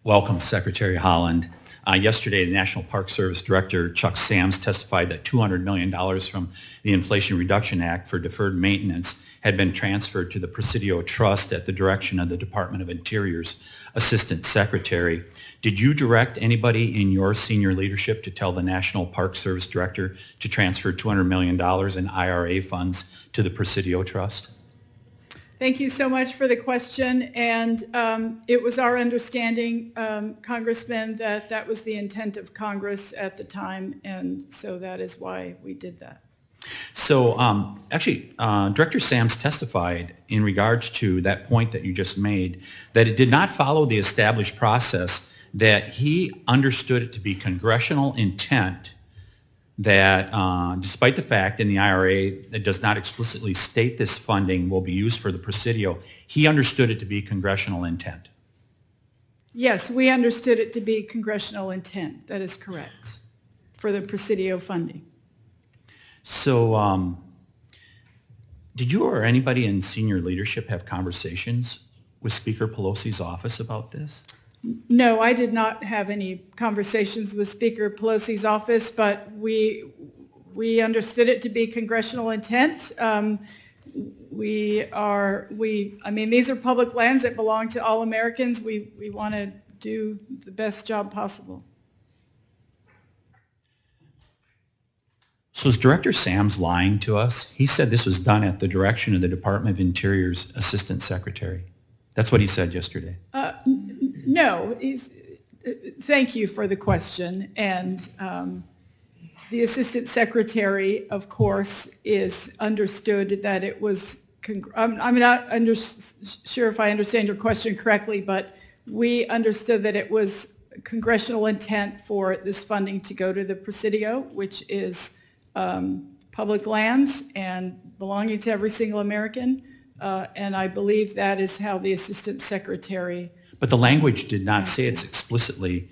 Welcome, Secretary Haaland. Yesterday, the National Park Service Director, Chuck Sams, testified that $200 million from the Inflation Reduction Act for deferred maintenance had been transferred to the Presidio Trust at the direction of the Department of Interior's Assistant Secretary. Did you direct anybody in your senior leadership to tell the National Park Service Director to transfer $200 million in IRA funds to the Presidio Trust? Thank you so much for the question, and it was our understanding, Congressman, that that was the intent of Congress at the time, and so that is why we did that. So Director Sams testified in regards to that point that you just made, that it did not follow the established process, that he understood it to be congressional intent that despite the fact in the IRA that does not explicitly state this funding will be used for the Presidio, he understood it to be congressional intent. Yes, we understood it to be congressional intent. That is correct, for the Presidio funding. So did you or anybody in senior leadership have conversations with Speaker Pelosi's office about this? No, I did not have any conversations with Speaker Pelosi's office, but we understood it to be congressional intent. I mean, these are public lands that belong to all Americans. We want to do the best job possible. So is Director Sams lying to us? He said this was done at the direction of the Department of Interior's Assistant Secretary. That's what he said yesterday. No, thank you for the question. And the Assistant Secretary, of course, is understood that it was, I'm not sure if I understand your question correctly, but we understood that it was congressional intent for this funding to go to the Presidio, which is public lands and belonging to every single American. And I believe that is how the Assistant Secretary. But the language did not say it's explicitly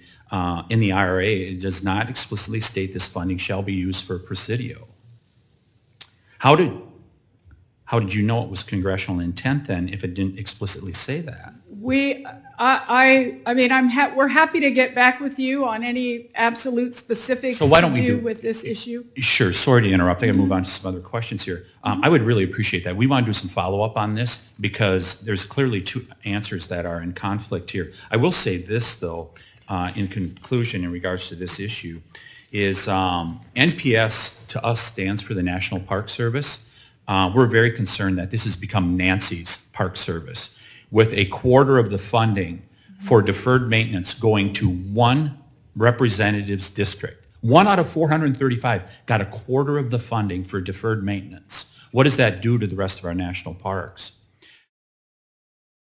in the IRA. It does not explicitly state this funding shall be used for Presidio. How did you know it was congressional intent then if it didn't explicitly say that? We're happy to get back with you on any absolute specifics to do with this issue. Sure. Sorry to interrupt. I got to move on to some other questions here. I would really appreciate that. We want to do some follow-up on this because there's clearly two answers that are in conflict here. I will say this, though, in conclusion in regards to this issue, is NPS to us stands for the National Park Service. We're very concerned that this has become Nancy's Park Service, with a quarter of the funding for deferred maintenance going to one representative's district. 1 out of 435 got a quarter of the funding for deferred maintenance. What does that do to the rest of our national parks?